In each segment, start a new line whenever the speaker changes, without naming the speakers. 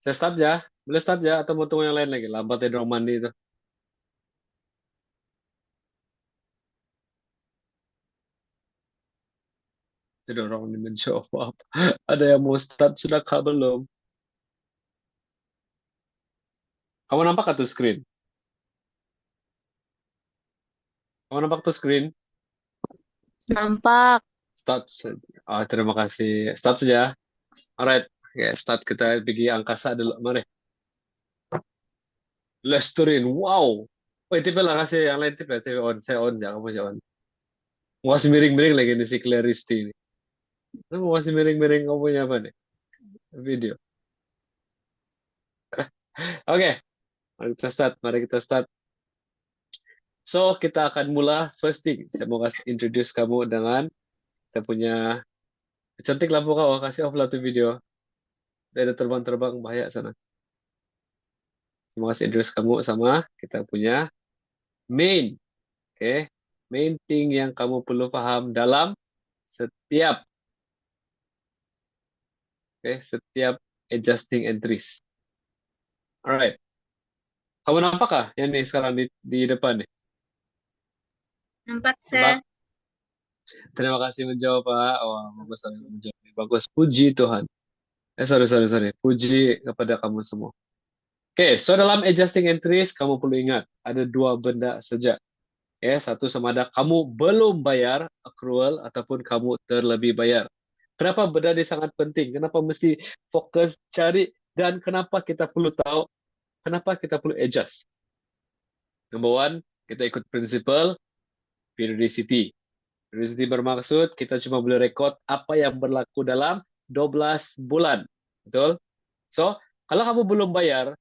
Saya start ya. Boleh start ya atau mau tunggu yang lain lagi? Lambat ya dorong mandi itu. Tidak orang ini menjawab. Ada yang mau start sudah kah belum? Kamu nampak atau screen? Kamu nampak tuh screen?
Nampak.
Start. Oh, terima kasih. Start saja. Alright. Oke, start kita pergi angkasa dulu. Mari. Let's turun. Wow. Oh, tipe lah kasih yang lain tipe. Tipe on. Saya on. Jangan kamu jangan. Masih miring-miring lagi nih si Claristi ini. Kamu masih miring-miring kamu punya apa nih? Video. Oke. Mari kita start. Mari kita start. So, kita akan mulai first thing. Saya mau kasih introduce kamu dengan kita punya cantik lampu kau. Kasih off lah tuh video. Ada terbang-terbang bahaya sana. Saya mau kasih introduce kamu sama kita punya main. Oke. Main thing yang kamu perlu paham dalam setiap setiap adjusting entries. Alright. Kamu nampakkah yang nih sekarang di depan nih?
Nampak,
Nampak?
Sir.
Terima kasih menjawab, Pak. Oh, bagus sekali menjawab. Bagus. Puji Tuhan. Sorry. Puji kepada kamu semua. Oke, so dalam adjusting entries, kamu perlu ingat, ada dua benda saja. Satu sama ada kamu belum bayar accrual ataupun kamu terlebih bayar. Kenapa benda ini sangat penting? Kenapa mesti fokus cari dan kenapa kita perlu tahu? Kenapa kita perlu adjust? Number one, kita ikut prinsipal periodicity. Periodicity bermaksud kita cuma boleh rekod apa yang berlaku dalam 12 bulan. Betul? So, kalau kamu belum bayar,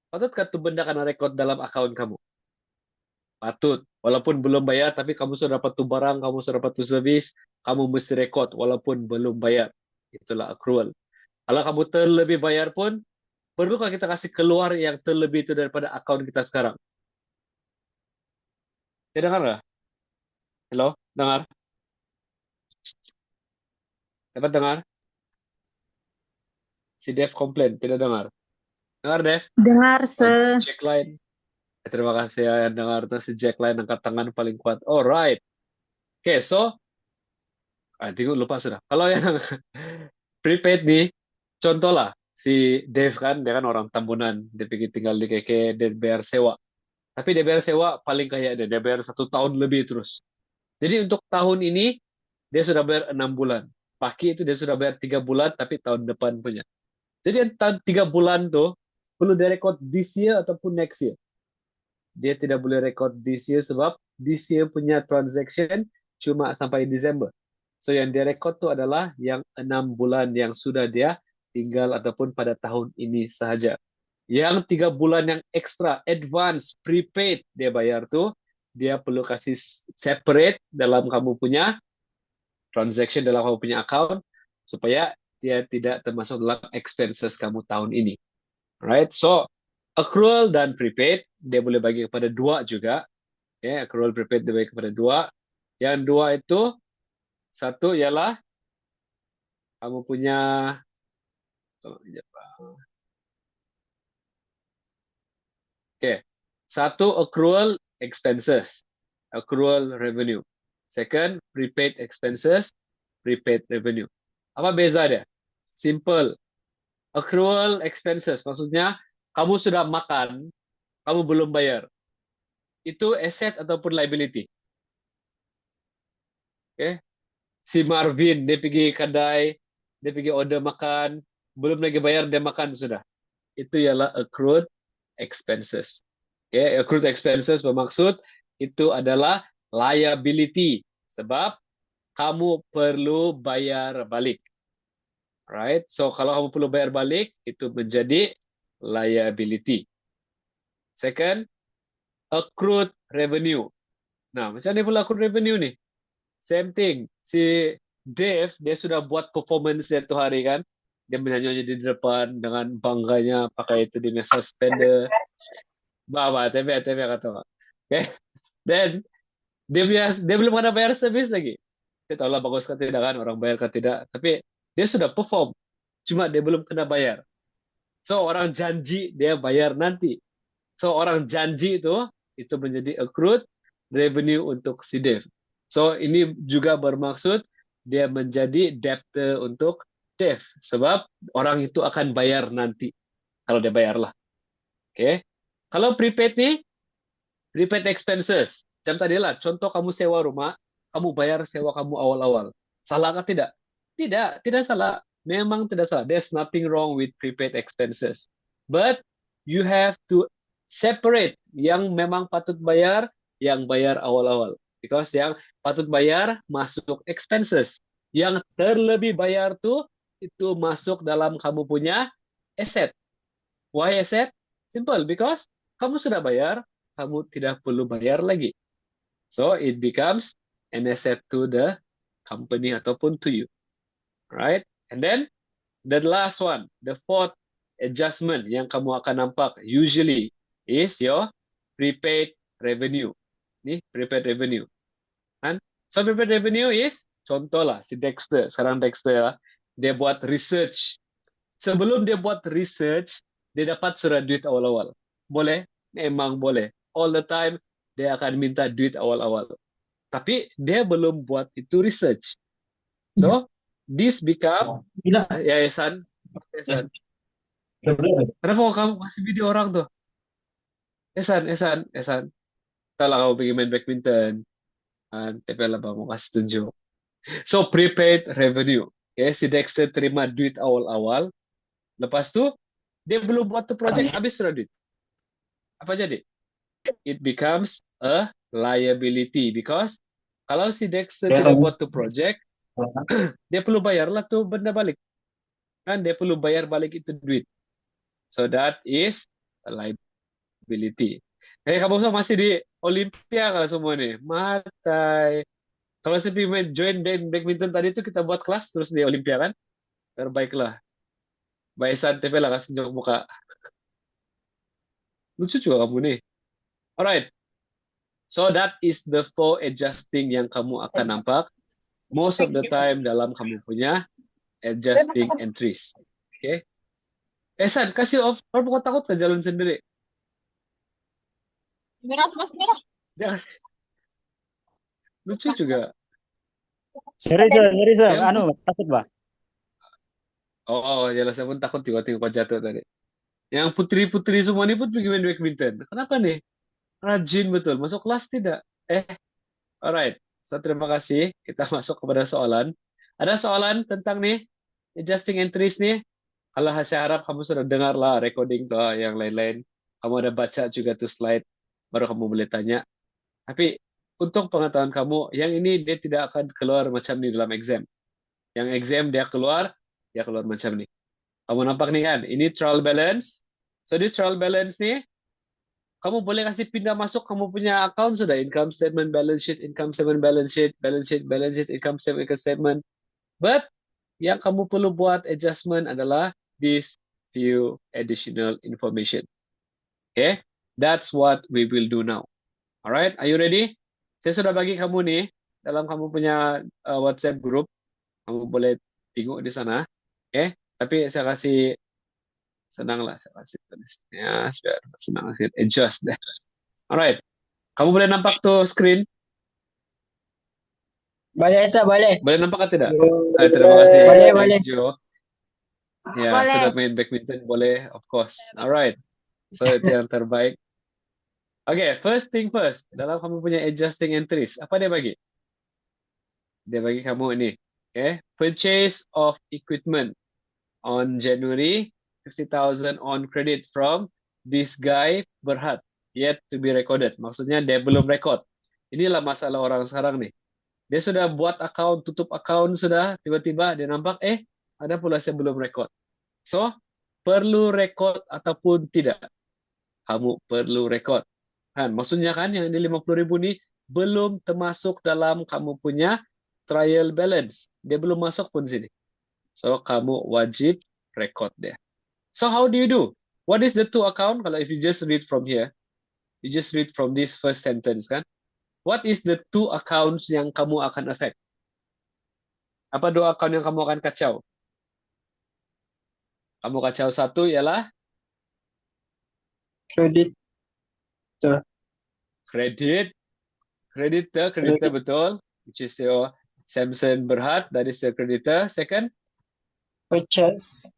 patutkah itu benda akan rekod dalam akun kamu? Patut. Walaupun belum bayar, tapi kamu sudah dapat tuh barang, kamu sudah dapat tuh servis, kamu mesti rekod walaupun belum bayar. Itulah accrual. Kalau kamu terlebih bayar pun, perlukah kita kasih keluar yang terlebih itu daripada akun kita sekarang? Tidak dengar nggak? Halo? Dengar? Dapat dengar? Si Dev komplain, tidak dengar. Dengar, Dev?
Dengar,
Oh,
Sir.
Jack Line. Terima kasih ya yang dengar tuh si Jack Line angkat tangan paling kuat. Alright. Oke, so, tunggu lupa sudah. Kalau yang prepaid nih, contoh lah, si Dave kan, dia kan orang Tambunan, dia pergi tinggal di KK, dia bayar sewa. Tapi dia bayar sewa paling kaya dia bayar 1 tahun lebih terus. Jadi untuk tahun ini, dia sudah bayar 6 bulan. Paki itu dia sudah bayar 3 bulan, tapi tahun depan punya. Jadi yang 3 bulan tuh, perlu direkod this year ataupun next year. Dia tidak boleh record this year sebab this year punya transaction cuma sampai Desember. So yang dia record tuh adalah yang 6 bulan yang sudah dia tinggal ataupun pada tahun ini sahaja. Yang 3 bulan yang ekstra, advance, prepaid dia bayar tuh, dia perlu kasih separate dalam kamu punya transaction dalam kamu punya account supaya dia tidak termasuk dalam expenses kamu tahun ini. Right? So accrual dan prepaid dia boleh bagi kepada dua juga. Accrual prepaid dia bagi kepada dua. Yang dua itu satu ialah kamu punya satu accrual expenses, accrual revenue. Second, prepaid expenses, prepaid revenue. Apa beza dia? Simple. Accrual expenses maksudnya kamu sudah makan, kamu belum bayar. Itu asset ataupun liability. Okay? Si Marvin dia pergi kedai, dia pergi order makan, belum lagi bayar dia makan sudah. Itu ialah accrued expenses. Accrued expenses bermaksud itu adalah liability sebab kamu perlu bayar balik. Right? So kalau kamu perlu bayar balik itu menjadi liability. Second, accrued revenue. Nah, macam ni pula accrued revenue ni? Same thing. Si Dave, dia sudah buat performance dia tu hari kan. Dia menyanyi di depan dengan bangganya pakai itu di mesa suspender. Bawa, TV kata. Okay. Then, dia belum ada bayar service lagi. Kita tahu lah bagus kan tidak kan, orang bayar kan tidak. Tapi dia sudah perform. Cuma dia belum kena bayar. So orang janji dia bayar nanti. So orang janji itu menjadi accrued revenue untuk si Dev. So ini juga bermaksud dia menjadi debtor untuk Dev sebab orang itu akan bayar nanti kalau dia bayar lah. Oke. Okay. Kalau prepaid nih, prepaid expenses. Macam tadi lah, contoh kamu sewa rumah, kamu bayar sewa kamu awal-awal. Salah kah tidak? Tidak, tidak salah. Memang tidak salah. There's nothing wrong with prepaid expenses. But you have to separate yang memang patut bayar, yang bayar awal-awal. Because yang patut bayar masuk expenses. Yang terlebih bayar tuh itu masuk dalam kamu punya asset. Why asset? Simple, because kamu sudah bayar, kamu tidak perlu bayar lagi. So it becomes an asset to the company ataupun to you. Right? And then the last one, the fourth adjustment yang kamu akan nampak usually is your prepaid revenue. Nih, prepaid revenue. Kan? So prepaid revenue is, contoh lah, si Dexter, sekarang Dexter ya, dia buat research. Sebelum dia buat research, dia dapat surat duit awal-awal. Boleh? Memang boleh. All the time, dia akan minta duit awal-awal. Tapi dia belum buat itu research. So, this become yayasan. Yayasan. Kenapa kamu kasih video orang tuh? Yayasan. Kalau kamu pergi main badminton, tapi lah bang, mau kasih tunjuk. So, prepaid revenue. Okay, si Dexter terima duit awal-awal. Lepas tu, dia belum buat tu project, habis sudah duit. Apa jadi? It becomes a liability because kalau si Dexter tidak buat tu project, dia perlu bayarlah tu benda balik. Kan dia perlu bayar balik itu duit. So that is a liability. Kamu semua masih di Olympia kalau semua nih. Matai. Kalau saya main join badminton tadi itu kita buat kelas terus di Olympia kan. Terbaiklah. Baik santai lah kasih tunjuk muka. Lucu juga kamu nih. Alright. So that is the four adjusting yang kamu akan nampak most of the time dalam kamu punya adjusting entries. Oke. Okay? San, kasih off. Kalau kau takut ke jalan sendiri?
Merah, mas merah.
Yes. Lucu juga.
Serius,
Ya ampun.
takut bah.
Oh, jelas saya pun takut juga tengok kau jatuh tadi. Yang putri-putri semua ini pun pergi main badminton. Kenapa nih? Rajin betul. Masuk kelas tidak? Alright. So, terima kasih. Kita masuk kepada soalan. Ada soalan tentang nih, adjusting entries nih. Kalau saya harap kamu sudah dengar lah recording tuh yang lain-lain. Kamu ada baca juga tuh slide. Baru kamu boleh tanya. Tapi untuk pengetahuan kamu, yang ini dia tidak akan keluar macam ini dalam exam. Yang exam dia keluar macam ini. Kamu nampak nih kan? Ini trial balance. So, di trial balance nih, kamu boleh kasih pindah masuk kamu punya account sudah. Income statement, balance sheet, income statement, balance sheet, balance sheet, balance sheet, income statement, income statement. But yang kamu perlu buat adjustment adalah this few additional information. Okay? That's what we will do now. Alright, are you ready? Saya sudah bagi kamu nih dalam kamu punya WhatsApp group. Kamu boleh tengok di sana. Okay? Tapi saya kasih senanglah saya kasih tulisnya biar senang sedikit adjust deh. Alright. Kamu boleh nampak tuh screen?
Boleh, boleh.
Boleh nampak atau tidak? Terima kasih.
Boleh.
Jo. Ya,
Boleh.
sudah main badminton boleh, of course. Alright. So, itu yang terbaik. Okay, first thing first. Dalam kamu punya adjusting entries, apa dia bagi? Dia bagi kamu ini. Okay. Purchase of equipment on January, 50,000 on credit from this guy Berhad. Yet to be recorded. Maksudnya dia belum record. Inilah masalah orang sekarang nih. Dia sudah buat account, tutup account sudah, tiba-tiba dia nampak, ada pula saya belum record. So, perlu record ataupun tidak? Kamu perlu record. Kan, maksudnya kan yang ini 50.000 nih belum termasuk dalam kamu punya trial balance. Dia belum masuk pun sini. So, kamu wajib record dia. So, how do you do? What is the two account? Kalau if you just read from here, you just read from this first sentence kan. What is the two accounts yang kamu akan affect? Apa dua account yang kamu akan kacau? Kamu kacau satu ialah
Kredit tuh.
Credit, creditor, creditor
Kredit
betul. Which is your Samson Berhad, that is the creditor. Second,
purchase.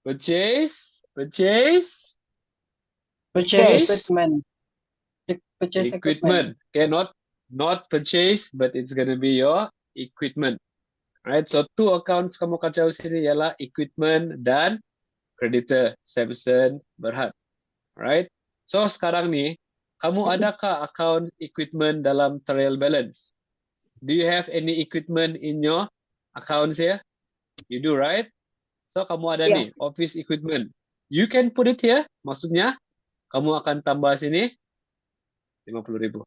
purchase, purchase,
Purchase
case,
equipment. Purchase equipment.
equipment. Okay, not purchase, but it's gonna be your equipment. Right, so two accounts kamu kacau sini ialah equipment dan creditor Samson Berhad. Right, so sekarang ni kamu adakah account equipment dalam trial balance? Do you have any equipment in your accounts here? You do, right? So kamu ada
Ya.
nih office equipment. You can put it here. Maksudnya kamu akan tambah sini 50.000.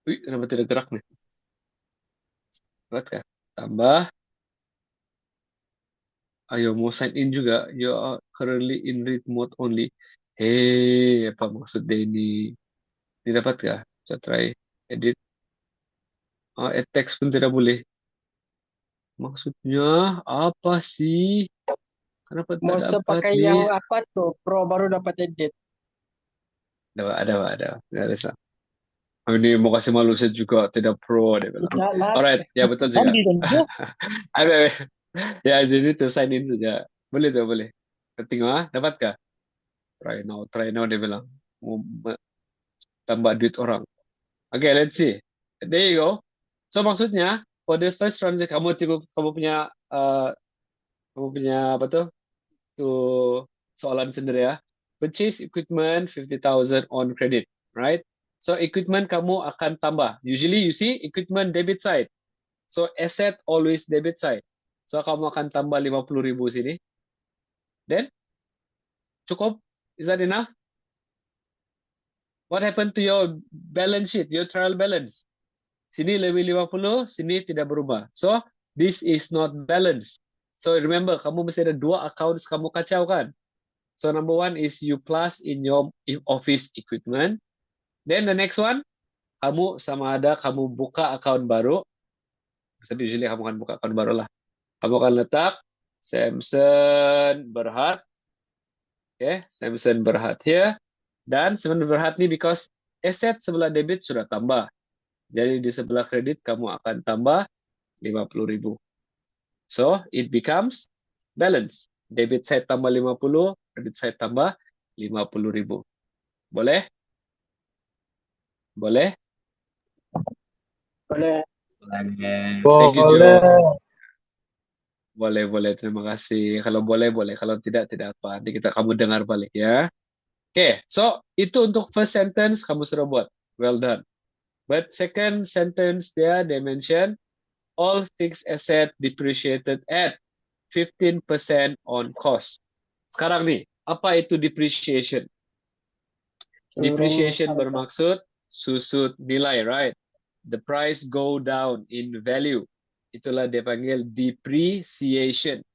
Wih, kenapa tidak gerak nih? Buat kah? Tambah. Ayo mau sign in juga. You are currently in read mode only. Hei, apa maksud dia ini? Ini dapat kah? Saya try edit. Oh, add text pun tidak boleh. Maksudnya apa sih? Kenapa tak
Mau
dapat
pakai
nih?
yang apa tuh? Pro baru dapat edit.
Ada. Nggak ada. Oh, ini mau kasih malu saya juga tidak pro dia bilang.
Tidaklah.
Alright, ya betul juga.
Mandi dong tuh.
Ada ya jadi tuh sign in saja. Boleh tuh boleh. Keting dapatkah? Try now dia bilang. Mau tambah duit orang. Oke, let's see. There you go. So maksudnya for the first transaction kamu punya kamu punya apa tuh? Tuh soalan sendiri ya. Purchase equipment 50,000 on credit, right? So equipment kamu akan tambah. Usually you see equipment debit side. So asset always debit side. So kamu akan tambah 50.000 sini. Then cukup? Is that enough? What happened to your balance sheet, your trial balance? Sini lebih 50, sini tidak berubah. So this is not balance. So remember, kamu mesti ada dua accounts kamu kacau kan? So number one is you plus in your office equipment. Then the next one, kamu sama ada kamu buka account baru. Tapi usually kamu akan buka account baru lah. Kamu akan letak Samson Berhad. Okay, Samson Berhad here. Dan Samson Berhad ni because asset sebelah debit sudah tambah. Jadi di sebelah kredit kamu akan tambah 50.000. So it becomes balance. Debit side tambah 50, kredit side tambah 50.000. Boleh? Boleh?
Boleh.
Thank you,
Boleh.
Joe. Boleh. Terima kasih. Kalau boleh, boleh. Kalau tidak, tidak apa. Nanti kamu dengar balik ya. Oke, so itu untuk first sentence kamu sudah buat. Well done. But second sentence there, they mention all fixed asset depreciated at 15% on cost. Sekarang nih, apa itu depreciation? Depreciation bermaksud susut nilai, right? The price go down in value. Itulah dia panggil depreciation.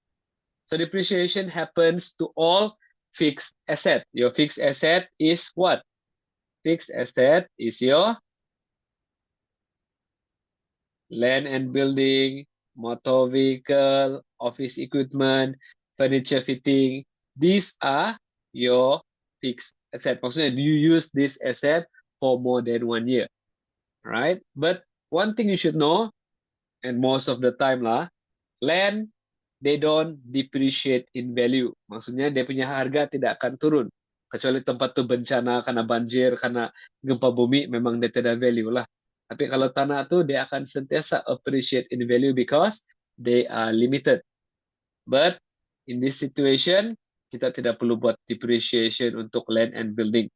So depreciation happens to all fixed asset. Your fixed asset is what? Fixed asset is your land and building, motor vehicle, office equipment, furniture fitting. These are your fixed asset. Maksudnya you use this asset for more than 1 year, right? But one thing you should know, and most of the time lah, land they don't depreciate in value. Maksudnya dia punya harga tidak akan turun. Kecuali tempat tu bencana karena banjir, karena gempa bumi, memang dia tidak value lah. Tapi kalau tanah tu dia akan sentiasa appreciate in value because they are limited. But in this situation, kita tidak perlu buat depreciation untuk land and building.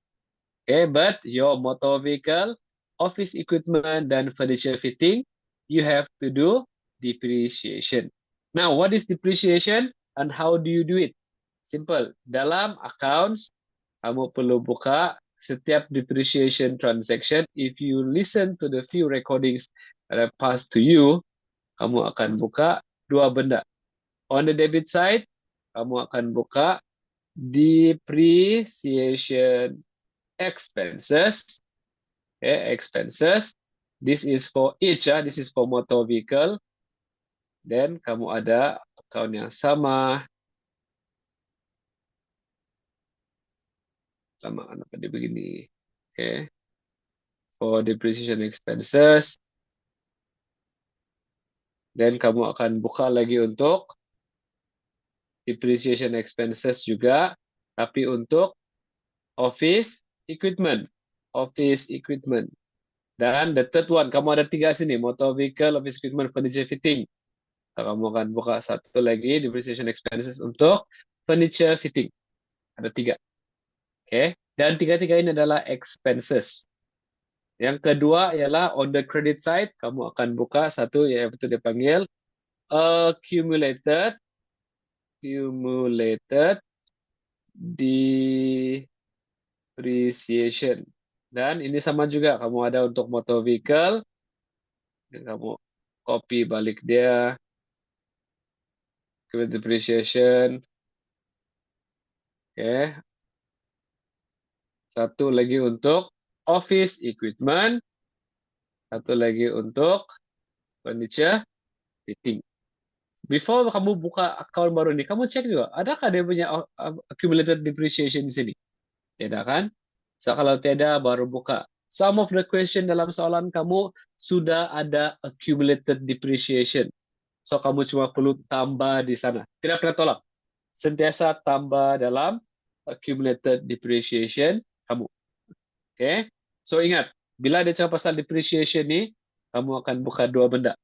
Okay, but your motor vehicle, office equipment, dan furniture fitting, you have to do depreciation. Now, what is depreciation and how do you do it? Simple. Dalam accounts, kamu perlu buka setiap depreciation transaction. If you listen to the few recordings that I passed to you, kamu akan buka dua benda. On the debit side, kamu akan buka depreciation expenses. Okay, expenses. This is for each, this is for motor vehicle. Then kamu ada account yang sama. Lama kenapa dia begini? Oke. For depreciation expenses. Dan kamu akan buka lagi untuk depreciation expenses juga, tapi untuk office equipment. Office equipment. Dan the third one, kamu ada 3 sini, motor vehicle, office equipment, furniture fitting. Kamu akan buka satu lagi, depreciation expenses untuk furniture fitting. Ada 3. Oke. Dan tiga-tiga ini adalah expenses. Yang kedua ialah on the credit side, kamu akan buka satu, yaitu dipanggil accumulated depreciation. Dan ini sama juga, kamu ada untuk motor vehicle, dan kamu copy balik dia, depreciation. Oke. Satu lagi untuk office equipment, satu lagi untuk furniture fitting. Before kamu buka account baru ini, kamu cek juga, adakah dia punya accumulated depreciation di sini? Tidak kan? So, kalau tidak, baru buka. Some of the question dalam soalan kamu sudah ada accumulated depreciation. So, kamu cuma perlu tambah di sana. Tidak pernah tolak. Sentiasa tambah dalam accumulated depreciation kamu. Oke? So, ingat, bila dia cakap pasal depreciation ni, kamu akan buka 2 benda.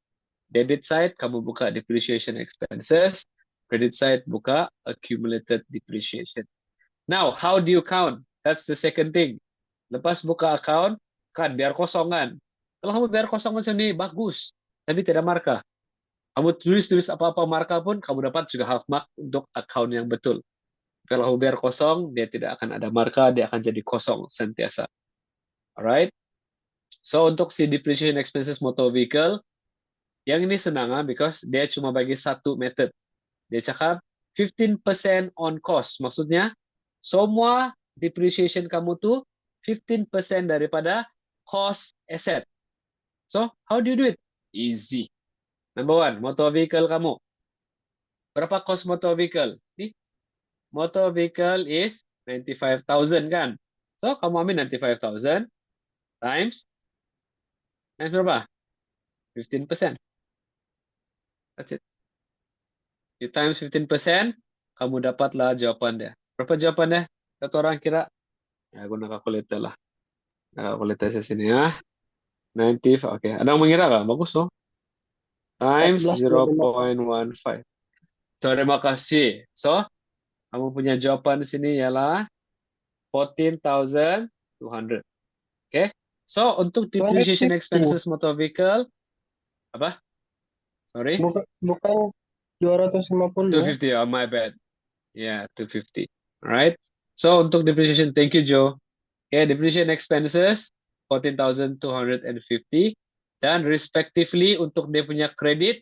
Debit side, kamu buka depreciation expenses. Credit side, buka accumulated depreciation. Now, how do you count? That's the second thing. Lepas buka account, kan biar kosong kan. Kalau kamu biar kosong macam ni, bagus. Tapi tidak markah. Kamu tulis apa-apa markah pun, kamu dapat juga half mark untuk account yang betul. Kalau kamu biar kosong, dia tidak akan ada markah, dia akan jadi kosong sentiasa. Alright? So, untuk si depreciation expenses motor vehicle, yang ini senang because dia cuma bagi satu method. Dia cakap 15% on cost. Maksudnya, semua depreciation kamu tuh 15% daripada cost asset. So, how do you do it? Easy. Number one, motor vehicle kamu. Berapa cost motor vehicle? Nih, motor vehicle is 95,000 kan? So, kamu ambil 95,000 times berapa? 15%. That's it. You times 15%, kamu dapatlah jawaban dia. Berapa jawaban dia? Satu orang kira? Ya, guna kalkulator lah. Kalkulator saya sini ya. 90, oke. Ada yang mengira nggak? Bagus loh. Times
14,25.
0.15. Terima kasih. So, kamu punya jawaban di sini ialah 14,200. Oke. So, untuk depreciation
250.
expenses motor vehicle, apa? Sorry?
Bukan 250.
250, oh my bad. Yeah, 250. Alright. So, untuk depreciation, thank you, Joe. Okay, depreciation expenses 14,250 dan respectively untuk dia punya credit,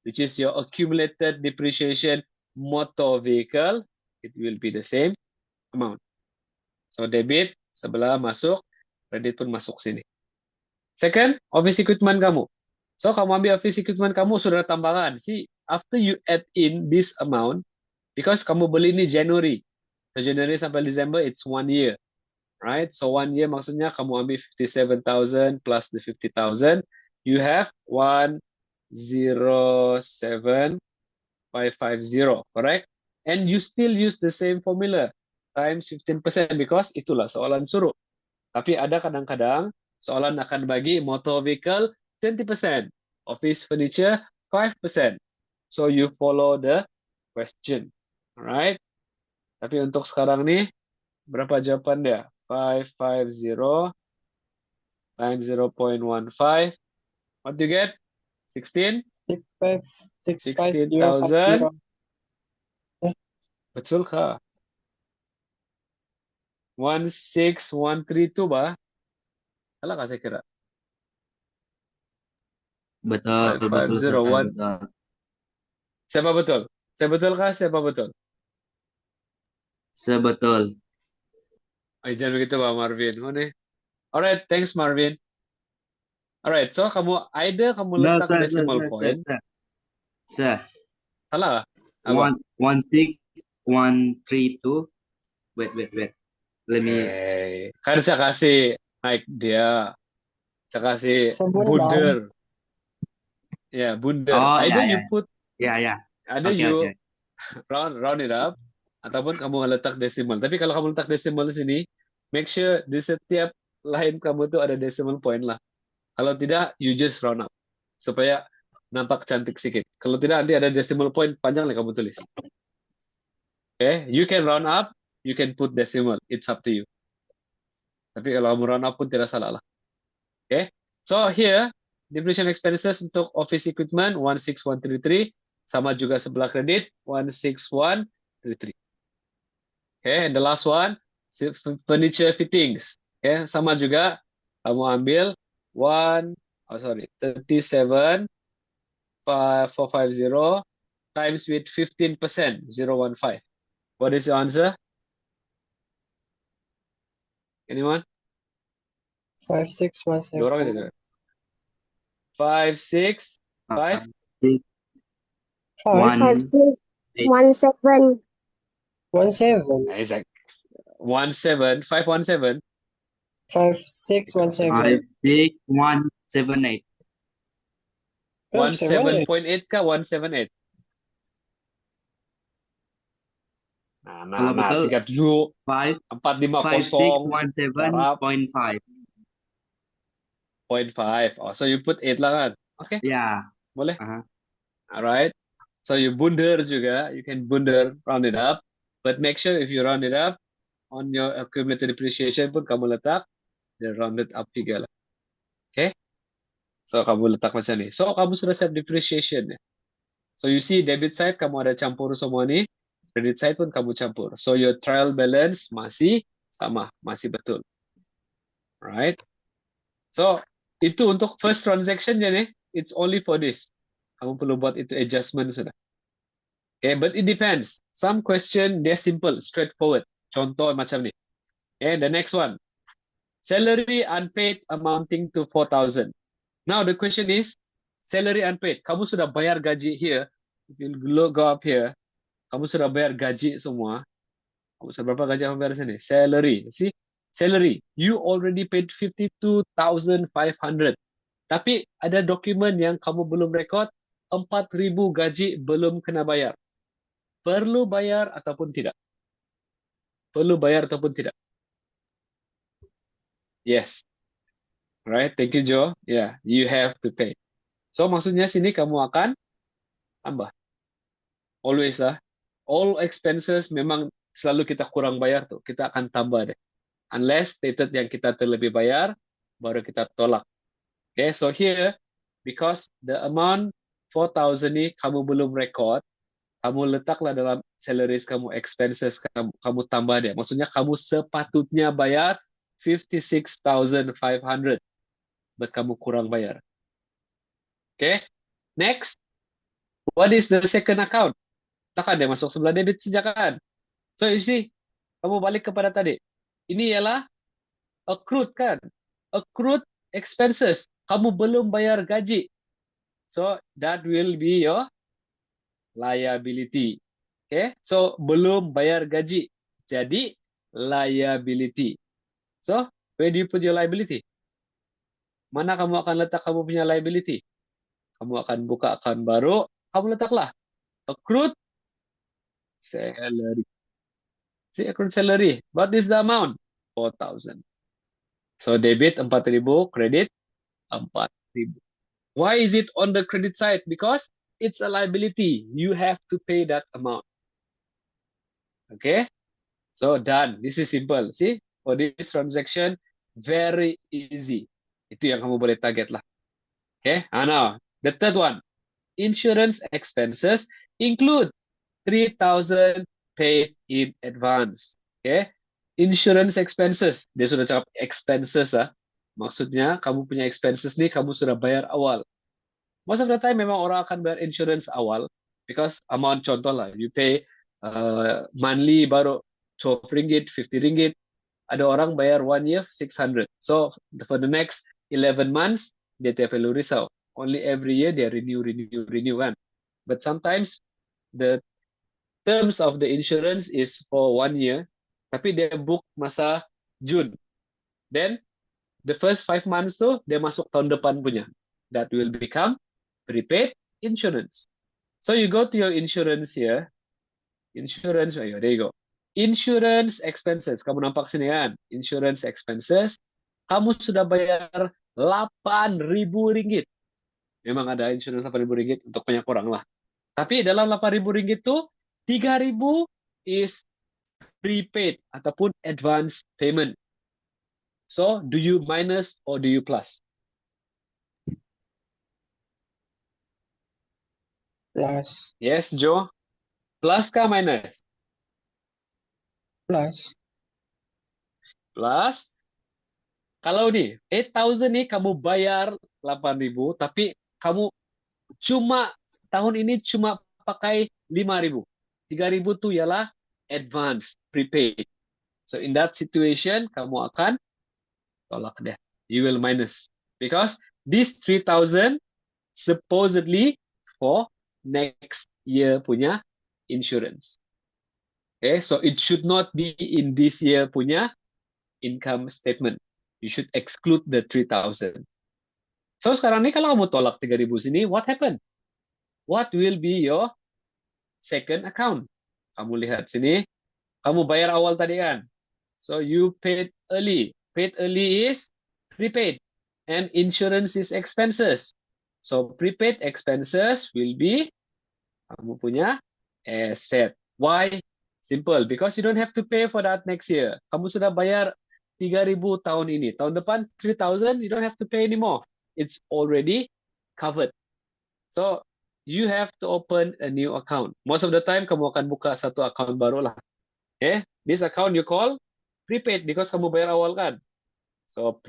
which is your accumulated depreciation motor vehicle, it will be the same amount. So debit sebelah masuk, credit pun masuk sini. Second, office equipment kamu. So kamu ambil office equipment kamu sudah tambahan. See, after you add in this amount, because kamu beli ini January, so January sampai December it's 1 year. Right? So 1 year maksudnya kamu ambil 57,000 plus the 50,000, you have 107,550, correct? And you still use the same formula times 15% because itulah soalan suruh. Tapi ada kadang-kadang soalan akan bagi motor vehicle 20%, office furniture 5%. So you follow the question. Alright? Tapi untuk sekarang nih, berapa jawaban dia? 550 times 0.15. What do you get? 16? 16,000.
650.
Betul kah? 16,132 bah? Salah kah saya kira?
Betul,
550.
betul.
Siapa betul? Saya betul kah? Siapa betul?
Sebetul.
Jangan begitu Pak Marvin. Oh, nih. Alright, thanks Marvin. Alright, so kamu kamu
No,
letak decimal point.
Sir.
Salah kah? Apa?
16132. Wait. let me.
Kan saya kasih naik dia, saya kasih
Sebulan.
bunder, ya bunder.
Oh ya
Either
ya
you put,
ya ya.
either
Oke oke.
you round it up, ataupun kamu letak desimal. Tapi kalau kamu letak desimal di sini, make sure di setiap line kamu tuh ada decimal point lah. Kalau tidak, you just round up supaya nampak cantik sedikit. Kalau tidak, nanti ada decimal point panjang yang kamu tulis. Okay, you can round up, you can put decimal. It's up to you. Tapi kalau kamu round up pun tidak salah lah. Okay, so here depreciation expenses untuk office equipment 16133 sama juga sebelah kredit 16133. Okay, and the last one furniture fittings. Okay, sama juga kamu ambil 37,450 times with 15%, 0.15. What is your answer? Anyone?
5617.
Dua orang itu. 5, 6, 5.
6,
5,
1,
17.
Exact. 17, 517.
5617.
5, 6, 1, 7, 8.
17.8 kah 178?
Kalau betul,
Tingkat dulu
5,
450 darab
5617.5.
0.5. Oh, so you put 8 lah kan? Oke,
Ya.
boleh.
Aha.
Alright. So you bunder juga, you can bunder, round it up. But make sure if you round it up, on your accumulated depreciation pun kamu letak, the rounded up figure lah. Okay? So kamu letak macam ni. So kamu sudah set depreciation ya. So you see debit side kamu ada campur semua ni, credit side pun kamu campur. So your trial balance masih sama, masih betul. Right? So itu untuk first transaction ya nih, it's only for this. Kamu perlu buat itu adjustment sudah. Okay, but it depends. Some question they're simple, straightforward. Contoh macam ni. Okay, the next one. Salary unpaid amounting to 4,000. Now the question is, salary unpaid. Kamu sudah bayar gaji here. If you go up here, kamu sudah bayar gaji semua. Kamu sudah berapa gaji kamu bayar di sini? Salary. See? Salary. You already paid 52,500. Tapi ada dokumen yang kamu belum rekod, 4,000 gaji belum kena bayar. Perlu bayar ataupun tidak? Perlu bayar ataupun tidak? Yes. Right, thank you Joe. Yeah, you have to pay. So maksudnya sini kamu akan tambah. Always lah. All expenses memang selalu kita kurang bayar tuh. Kita akan tambah deh. Unless stated yang kita terlebih bayar, baru kita tolak. Okay, so here, because the amount 4,000 ni kamu belum record, kamu letaklah dalam salaries kamu, expenses kamu tambah deh. Maksudnya kamu sepatutnya bayar 56,500. But kamu kurang bayar. Okay, next. What is the second account? Takkan dia masuk sebelah debit saja kan? So you see, kamu balik kepada tadi. Ini ialah accrued kan? Accrued expenses. Kamu belum bayar gaji. So that will be your liability. Okay? So belum bayar gaji. Jadi liability. So where do you put your liability? Mana kamu akan letak kamu punya liability? Kamu akan buka account baru, kamu letaklah accrued salary. See, accrued salary. What is the amount? 4,000. So debit 4,000, credit 4,000. Why is it on the credit side? Because it's a liability. You have to pay that amount. Okay? So done. This is simple. See? For this transaction, very easy. Itu yang kamu boleh target lah. Okay? Now, the third one. Insurance expenses include 3,000 paid in advance. Okay? Insurance expenses. Dia sudah cakap expenses ah. Maksudnya kamu punya expenses ni kamu sudah bayar awal. Most of the time memang orang akan bayar insurance awal because amount contoh lah, you pay monthly baru 12 ringgit, 50 ringgit. Ada orang bayar 1 year 600. So for the next 11 months dia tidak perlu risau. Only every year dia renew kan. But sometimes the terms of the insurance is for 1 year, Tapi dia book masa June. Then the first 5 months tuh dia masuk tahun depan punya. That will become prepaid insurance. So you go to your insurance here. Insurance, oh, there you go. Insurance expenses. Kamu nampak sini kan? Insurance expenses. Kamu sudah bayar 8.000 ringgit. Memang ada insurance 8.000 ringgit untuk banyak orang lah. Tapi dalam 8.000 ringgit tuh 3.000 is prepaid ataupun advance payment. So, do you minus or do you plus?
Plus.
Yes, Joe. Plus kah minus?
Plus.
Plus. Kalau nih, 8.000 nih kamu bayar 8.000, tapi kamu cuma tahun ini cuma pakai 5.000. 3.000 tuh ialah advance, prepaid. So, in that situation, kamu akan tolak deh. You will minus. Because this 3.000 supposedly for next year punya insurance. Okay, so it should not be in this year punya income statement. You should exclude the 3.000. So sekarang ini kalau kamu tolak 3.000 sini, what happened? What will be your second account? Kamu lihat sini, kamu bayar awal tadi kan? So you paid early. Paid early is prepaid. And insurance is expenses. So prepaid expenses will be kamu punya asset. Why? Simple. Because you don't have to pay for that next year. Kamu sudah bayar 3.000 tahun ini. Tahun depan 3.000, you don't have to pay anymore. It's already covered. So you have to open a new account. Most of the time kamu akan buka satu account baru lah. Okay? This account you call prepaid because kamu bayar awal kan. So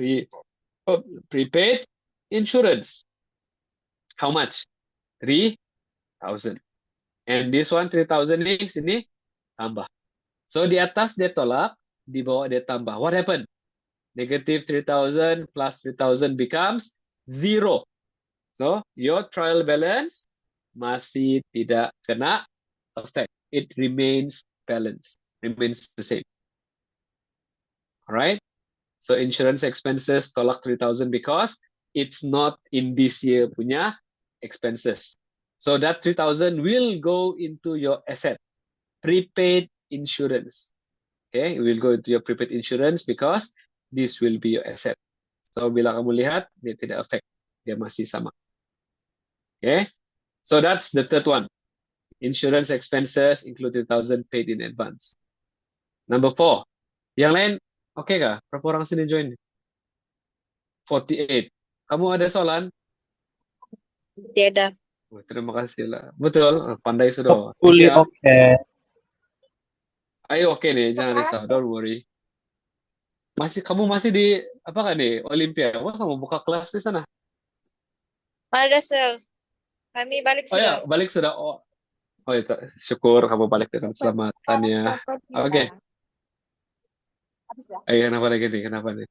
prepaid insurance. How much? 3.000. And this one 3.000 ni sini tambah. So di atas dia tolak, di bawah dia tambah. What happened? Negative 3.000 plus 3.000 becomes 0. So your trial balance masih tidak kena effect. It remains balanced, remains the same. Alright? So insurance expenses tolak 3.000 because it's not in this year punya expenses. So that 3.000 will go into your asset, prepaid insurance. Okay, it will go into your prepaid insurance because this will be your asset. So bila kamu lihat, dia tidak affect, dia masih sama. Okay, so that's the third one. Insurance expenses include 3.000 paid in advance. Number 4. Yang lain, oke kah? Berapa orang sini join? 48. Kamu ada soalan?
Tidak.
Oh, terima kasih lah. Betul, pandai sudah.
Hopefully
Ya.
okay.
Ayo oke nih, jangan risau, don't worry. Kamu masih di apa kan nih? Olympia. Wah, kamu buka kelas di sana.
Ada sel. Kami balik
Oh ya,
sudah.
balik sudah. Oh itu, syukur kamu balik dengan selamatan ya. Oke. Ayo, kenapa lagi nih? Kenapa nih?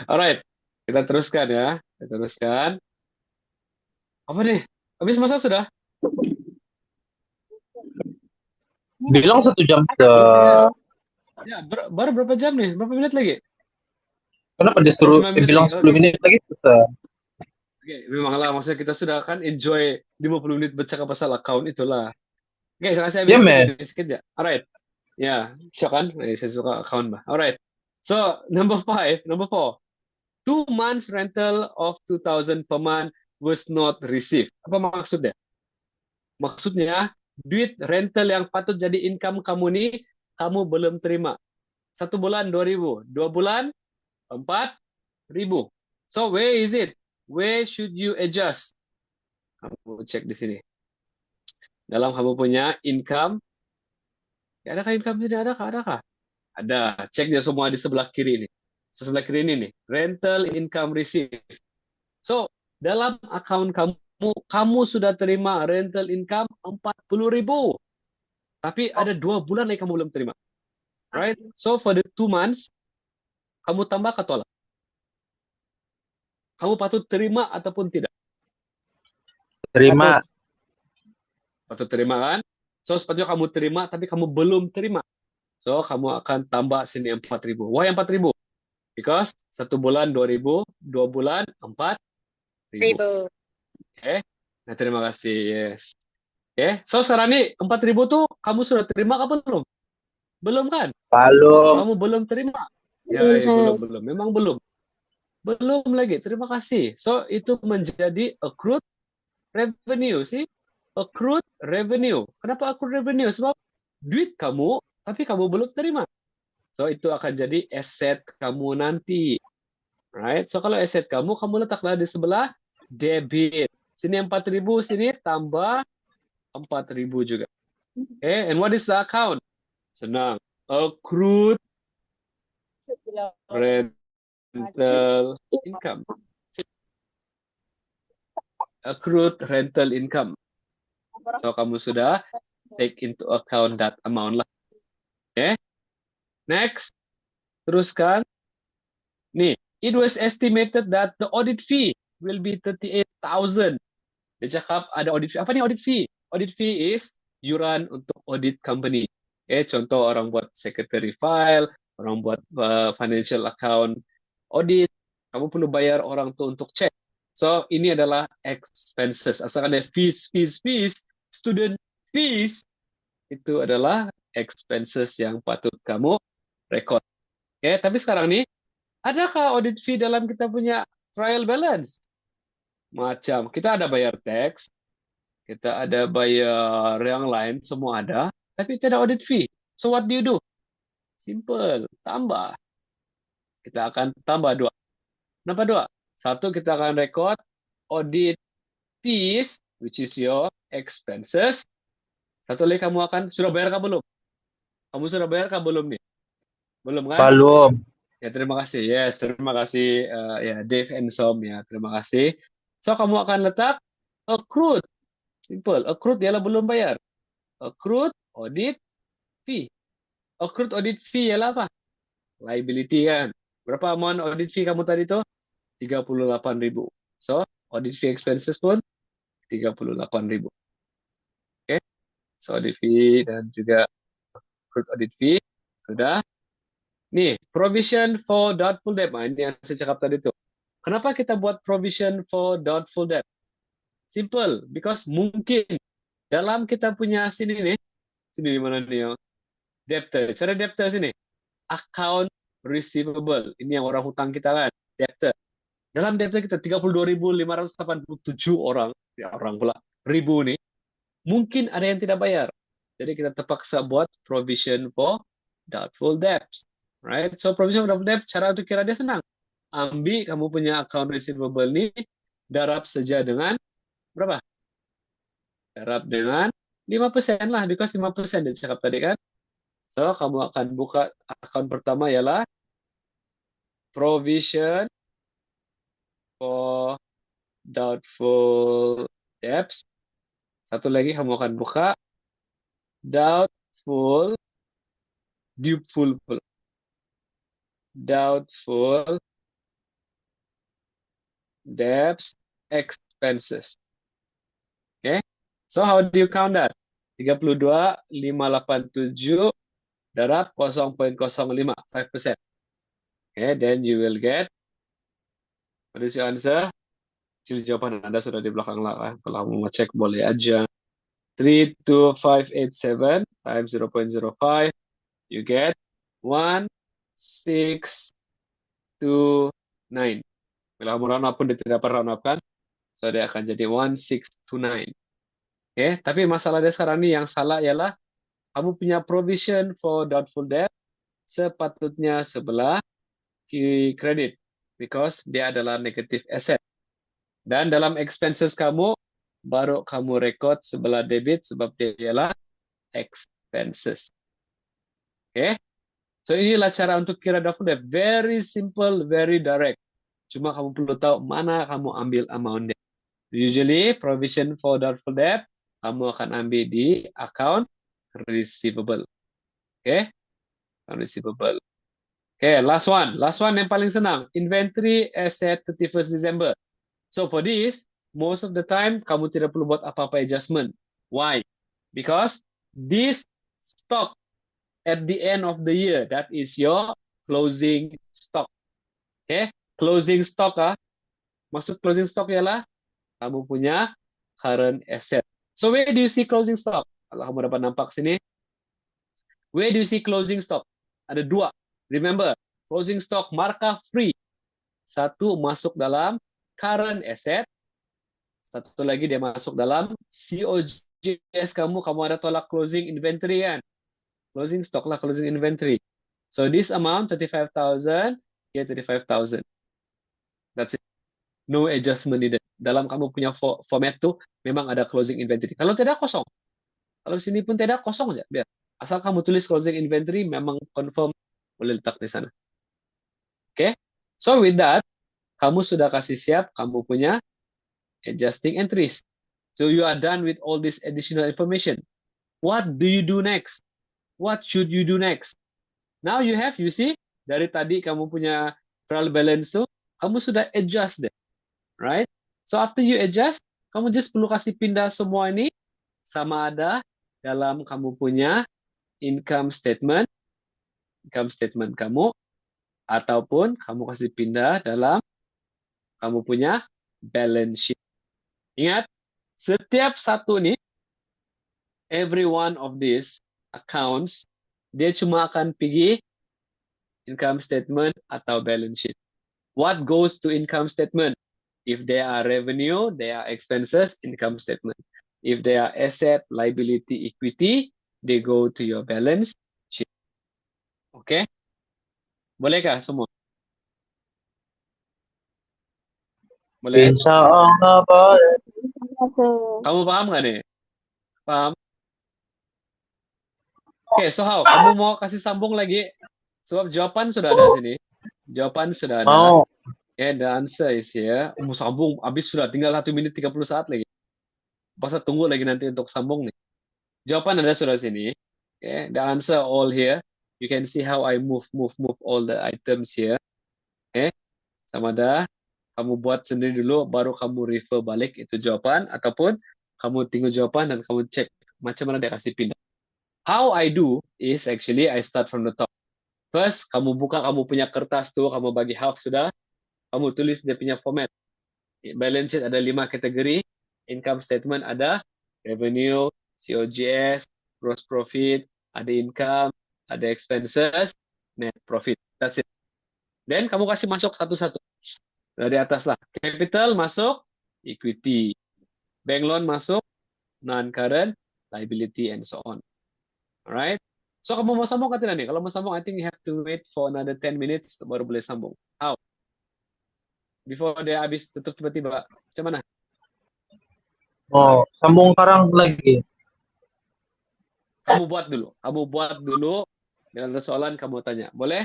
Alright, kita teruskan ya. Kita teruskan. Apa nih? Habis masa sudah?
Bilang 1 jam
Ya, baru berapa jam nih? Berapa menit lagi?
Kenapa dia suruh
9 menit
bilang
lagi.
10 menit lagi susah.
Oke, memanglah maksudnya kita sudah kan enjoy 50 menit bercakap pasal account itulah. Oke, sekarang saya
Yeah, man.
sedikit ya. Alright. Ya, silakan. Saya suka account bah. Alright. So, number 4. 2 months rental of 2.000 per month was not received. Apa maksudnya? Maksudnya, duit rental yang patut jadi income kamu nih, kamu belum terima. 1 bulan 2.000, 2 bulan 4.000. So where is it? Where should you adjust? Kamu cek di sini. Dalam kamu punya income, adakah income sini? Adakah? Ada. Cek dia semua di sebelah kiri ini. Sebelah kiri ini nih. Rental income received. So, dalam account kamu sudah terima rental income 40.000. Tapi ada 2 bulan lagi kamu belum terima. Right? So, for the 2 months, kamu tambah ke tolak? Kamu patut terima ataupun tidak?
Terima.
Patut terima kan? So, sepatutnya kamu terima, tapi kamu belum terima. So, kamu akan tambah sini 4.000. Why 4.000? Because 1 bulan 2.000, 2 bulan 4.000.
Ribu.
Oke. Nah, terima kasih. Yes. Oke. So, sekarang ini 4.000 tuh kamu sudah terima apa belum? Belum kan?
Belum.
Kamu belum terima? Ya,
Belum,
ya,
Sir.
belum. Memang belum. Belum lagi. Terima kasih. So, itu menjadi accrued revenue sih. Accrued revenue. Kenapa accrued revenue? Sebab duit kamu, tapi kamu belum terima. So, itu akan jadi aset kamu nanti. Right? So, kalau aset kamu letaklah di sebelah debit. Sini 4.000, sini tambah 4.000 juga. Okay, and what is the account? Senang. Accrued rental income. Accrued rental income. So, kamu sudah take into account that amount lah. Okay. Next. Teruskan. Nih, it was estimated that the audit fee will be 38,000. Dia cakap ada audit fee. Apa nih audit fee? Audit fee is yuran untuk audit company. Contoh orang buat secretary file, orang buat financial account audit, kamu perlu bayar orang tuh untuk cek. So, ini adalah expenses. Asalkan ada fees, student fees, itu adalah expenses yang patut kamu record. Tapi sekarang nih, adakah audit fee dalam kita punya trial balance? Macam, kita ada bayar tax, kita ada bayar yang lain, semua ada, tapi tidak ada audit fee. So what do you do? Simple, tambah. Kita akan tambah 2. Kenapa 2? 1, kita akan record audit fees, which is your expenses. 1 lagi kamu akan, sudah bayar kah belum? Kamu sudah bayar kah belum nih? Belum kan?
Belum.
Ya, terima kasih. Yes, terima kasih ya Dave and Som ya. Terima kasih. So, kamu akan letak accrued. Simple. Accrued ialah belum bayar. Accrued audit fee. Accrued audit fee ialah apa? Liability kan. Berapa amount audit fee kamu tadi tuh? 38.000. So, audit fee expenses pun 38.000. Oke. So, audit fee dan juga accrued audit fee sudah. Nih, provision for doubtful debt. Nah, ini yang saya cakap tadi tuh. Kenapa kita buat provision for doubtful debt? Simple, because mungkin dalam kita punya sini di mana nih? Debtor. Cara debtor sini. Account receivable. Ini yang orang hutang kita kan, debtor. Dalam debtor kita 32.587 orang, ya orang pula, ribu nih. Mungkin ada yang tidak bayar. Jadi kita terpaksa buat provision for doubtful debts. Right? So provision for doubtful debt, cara untuk kira dia senang. Ambil kamu punya account receivable nih, darab saja dengan berapa? Darab dengan 5% lah, because 5% dia cakap tadi kan. So, kamu akan buka account pertama ialah provision for doubtful debts. Satu lagi kamu akan buka doubtful debts expenses. Okay? So how do you count that? 32.587 darab 0.05, 5%. Okay, then you will get, what is your answer? Cili jawaban Anda sudah di belakang lah. Kalau mau ngecek boleh aja. 32587 times 0.05, you get 1629. Bila kamu round up pun dia tidak dapat round up kan? So, dia akan jadi 1629. Oke, tapi masalahnya sekarang ini yang salah ialah kamu punya provision for doubtful debt sepatutnya sebelah kiri kredit, because dia adalah negative asset. Dan dalam expenses kamu, baru kamu record sebelah debit sebab dia ialah expenses. Oke? So, inilah cara untuk kira doubtful debt. Very simple, very direct. Cuma kamu perlu tahu mana kamu ambil amount-nya. Usually, provision for doubtful debt, kamu akan ambil di account receivable. Oke? Account receivable. Oke, last one. Last one yang paling senang. Inventory asset 31st December. So, for this, most of the time, kamu tidak perlu buat apa-apa adjustment. Why? Because this stock at the end of the year. That is your closing stock. Okay, closing stock maksud closing stock ialah kamu punya current asset. So where do you see closing stock? Kalau kamu dapat nampak sini, where do you see closing stock? Ada dua. Remember, closing stock markah free. Satu masuk dalam current asset, satu lagi dia masuk dalam COGS kamu ada tolak closing inventory kan? Closing stock lah, closing inventory. So this amount 35,000, here 35,000. That's it. No adjustment needed. Dalam kamu punya format tuh memang ada closing inventory. Kalau tidak kosong. Kalau di sini pun tidak kosong aja, biar. Asal kamu tulis closing inventory memang confirm boleh letak di sana. Oke. So with that, kamu sudah kasih siap kamu punya adjusting entries. So you are done with all this additional information. What do you do next? What should you do next? Now you see, dari tadi kamu punya trial balance tuh, kamu sudah adjust deh. Right? So after you adjust, kamu just perlu kasih pindah semua ini sama ada dalam kamu punya income statement kamu, ataupun kamu kasih pindah dalam kamu punya balance sheet. Ingat, setiap satu nih, every one of these accounts, dia cuma akan pergi income statement atau balance sheet. What goes to income statement? If they are revenue, they are expenses, income statement. If they are asset, liability, equity, they go to your balance sheet. Oke? Bolehkah semua? Boleh?
Insya Allah boleh.
Kamu paham nggak nih? Paham? Oke, so how? Kamu mau kasih sambung lagi? Sebab jawaban sudah ada sini. Jawaban sudah ada.
Mau.
Okay, the answer is here. Mau sambung, habis sudah tinggal 1 menit 30 saat lagi. Pasal tunggu lagi nanti untuk sambung nih. Jawaban ada sudah sini. Okay, the answer all here. You can see how I move all the items here. Okay, sama ada. Kamu buat sendiri dulu, baru kamu refer balik itu jawaban, ataupun kamu tengok jawaban dan kamu cek macam mana dia kasih pindah. How I do is actually I start from the top. First, kamu buka kamu punya kertas tuh, kamu bagi half sudah, kamu tulis dia punya format. Balance sheet ada 5 kategori, income statement ada revenue, COGS, gross profit, ada income, ada expenses, net profit. That's it. Then kamu kasih masuk satu-satu. Dari atas lah. Capital masuk, equity. Bank loan masuk, non-current, liability, and so on. Alright? So, kamu mau sambung kan tidak nih? Kalau mau sambung, I think you have to wait for another 10 minutes baru boleh sambung. How? Before dia habis tutup tiba-tiba. Macam mana?
Oh, sambung sekarang lagi.
Kamu buat dulu. Bila ada soalan, kamu tanya. Boleh?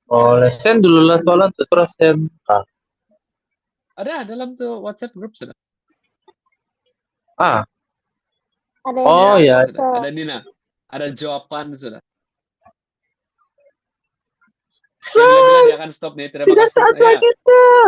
Boleh. Send dulu lah soalan, setelah send.
Ada dalam tuh WhatsApp group sudah.
Ah,
Ada
oh ya.
Sudah. Ada Nina. Ada jawaban sudah. Oke, bila dia akan stop nih. Terima kasih.
Saat lagi tuh.